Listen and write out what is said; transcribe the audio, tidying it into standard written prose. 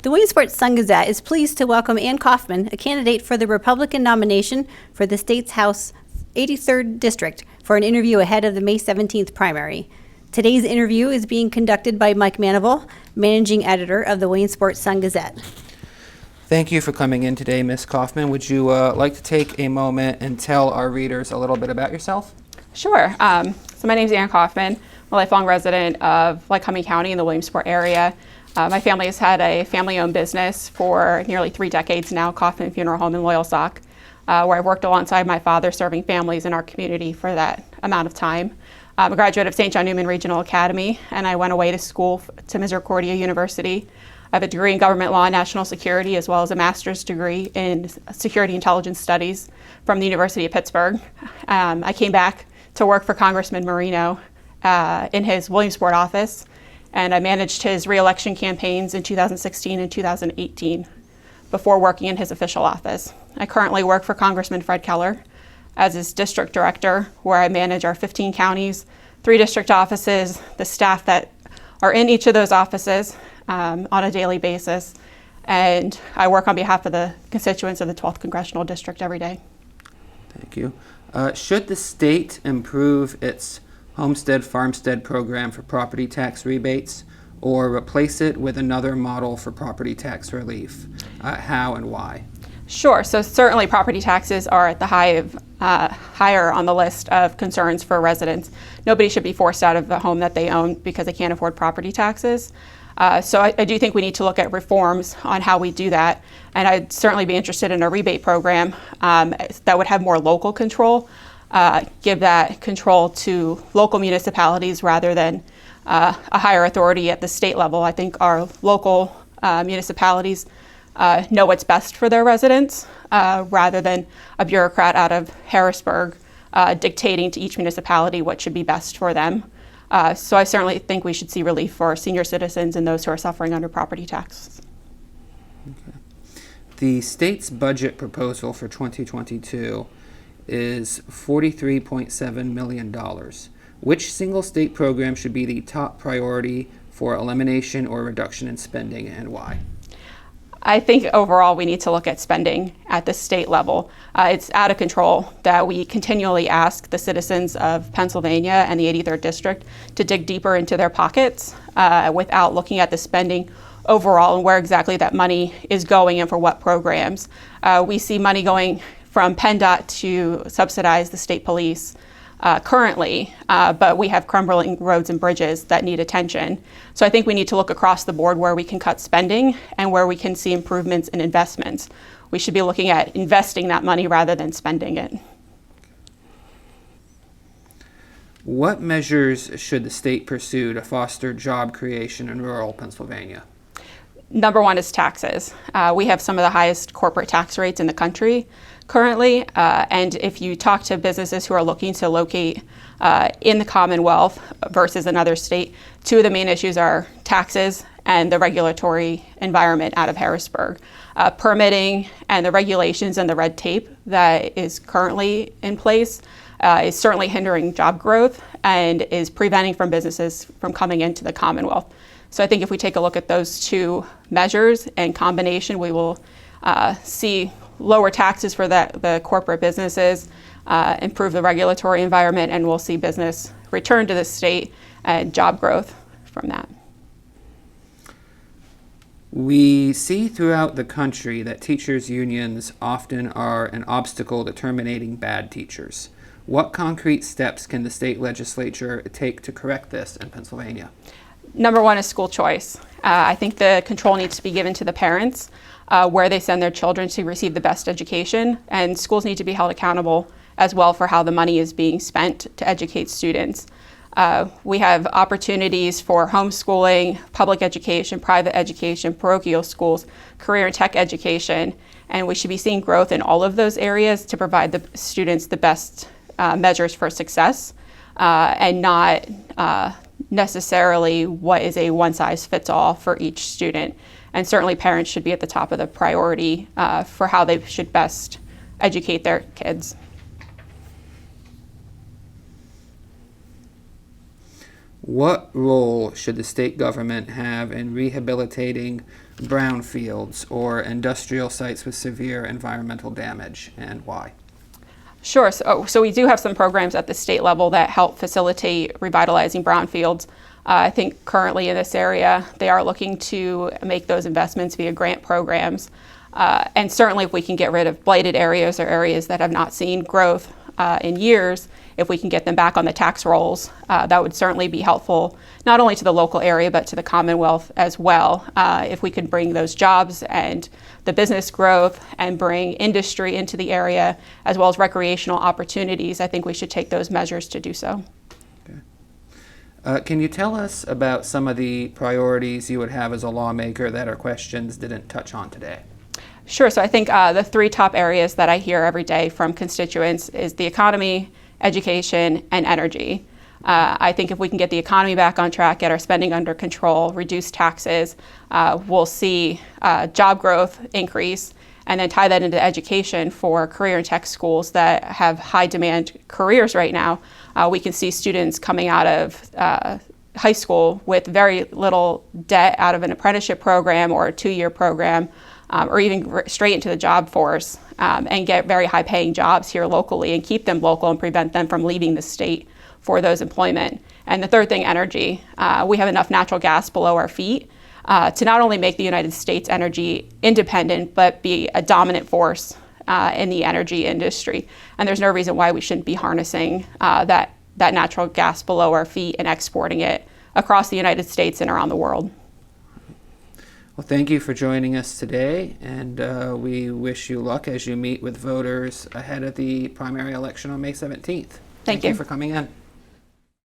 The Williamsport Sun-Gazette is pleased to welcome Ann Kaufman, a candidate for the Republican nomination for the state's House 83rd District, for an interview ahead of the May 17th primary. Today's interview is being conducted by Mike Manival, managing editor of the Williamsport Sun-Gazette. Thank you for coming in today, Ms. Kaufman. Would you like to take a moment and tell our readers a little bit about yourself? Sure. So my name is Ann Kaufman. I'm a lifelong resident of Lycoming County in the Williamsport area. My family has had a family-owned business for nearly 3 decades now, Kaufman Funeral Home in Loyalsock, where I've worked alongside my father serving families in our community for that amount of time. I'm a graduate of St. John Neumann Regional Academy, and I went away to school to Misericordia University. I have a degree in government law and national security, as well as a master's degree in security intelligence studies from the University of Pittsburgh. I came back to work for Congressman Marino in his Williamsport office, and I managed his re-election campaigns in 2016 and 2018 before working in his official office. I currently work for Congressman Fred Keller as his district director, where I manage our 15 counties, 3 district offices, the staff that are in each of those offices on a daily basis, and I work on behalf of the constituents of the 12th Congressional District every day. Thank you. Should the state improve its Homestead Farmstead program for property tax rebates, or replace it with another model for property tax relief? How and why? Sure. So certainly property taxes are at the higher on the list of concerns for residents. Nobody should be forced out of the home that they own because they can't afford property taxes. So I do think we need to look at reforms on how we do that. And I'd certainly be interested in a rebate program that would have more local control, give that control to local municipalities rather than a higher authority at the state level. I think our local municipalities know what's best for their residents rather than a bureaucrat out of Harrisburg dictating to each municipality what should be best for them. So I certainly think we should see relief for senior citizens and those who are suffering under property taxes. Okay. The state's budget proposal for 2022 is $43.7 million. Which single state program should be the top priority for elimination or reduction in spending, and why? I think overall we need to look at spending at the state level. It's out of control that we continually ask the citizens of Pennsylvania and the 83rd District to dig deeper into their pockets without looking at the spending overall and where exactly that money is going and for what programs. We see money going from PennDOT to subsidize the state police currently, but we have crumbling roads and bridges that need attention. So I think we need to look across the board where we can cut spending and where we can see improvements in investments. We should be looking at investing that money rather than spending it. What measures should the state pursue to foster job creation in rural Pennsylvania? Number one is taxes. We have some of the highest corporate tax rates in the country currently, and if you talk to businesses who are looking to locate in the Commonwealth versus another state, 2 of the main issues are taxes and the regulatory environment out of Harrisburg. Permitting and the regulations and the red tape that is currently in place is certainly hindering job growth and is preventing from businesses from coming into the Commonwealth. So I think if we take a look at those 2 measures in combination, we will see lower taxes for the corporate businesses, improve the regulatory environment, and we'll see business return to the state and job growth from that. We see throughout the country that teachers' unions often are an obstacle to terminating bad teachers. What concrete steps can the state legislature take to correct this in Pennsylvania? Number one is school choice. I think the control needs to be given to the parents where they send their children to receive the best education, and schools need to be held accountable as well for how the money is being spent to educate students. We have opportunities for homeschooling, public education, private education, parochial schools, career and tech education, and we should be seeing growth in all of those areas to provide the students the best measures for success and not necessarily what is a one-size-fits-all for each student. And certainly parents should be at the top of the priority for how they should best educate their kids. What role should the state government have in rehabilitating brownfields or industrial sites with severe environmental damage, and why? Sure. So we do have some programs at the state level that help facilitate revitalizing brownfields. I think currently in this area, they are looking to make those investments via grant programs. And certainly if we can get rid of blighted areas or areas that have not seen growth in years, if we can get them back on the tax rolls, that would certainly be helpful, not only to the local area, but to the Commonwealth as well. If we could bring those jobs and the business growth and bring industry into the area, as well as recreational opportunities, I think we should take those measures to do so. Can you tell us about some of the priorities you would have as a lawmaker that our questions didn't touch on today? Sure. So I think the three top areas that I hear every day from constituents is the economy, education, and energy. I think if we can get the economy back on track, get our spending under control, reduce taxes, we'll see job growth increase, and then tie that into education for career and tech schools that have high demand careers right now. We can see students coming out of high school with very little debt out of an apprenticeship program or a 2-year program, or even straight into the job force, and get very high paying jobs here locally and keep them local and prevent them from leaving the state for those employment. And the third thing, energy. We have enough natural gas below our feet to not only make the United States energy independent, but be a dominant force in the energy industry. And there's no reason why we shouldn't be harnessing that natural gas below our feet and exporting it across the United States and around the world. Well, thank you for joining us today, and we wish you luck as you meet with voters ahead of the primary election on May 17th. Thank you for coming in.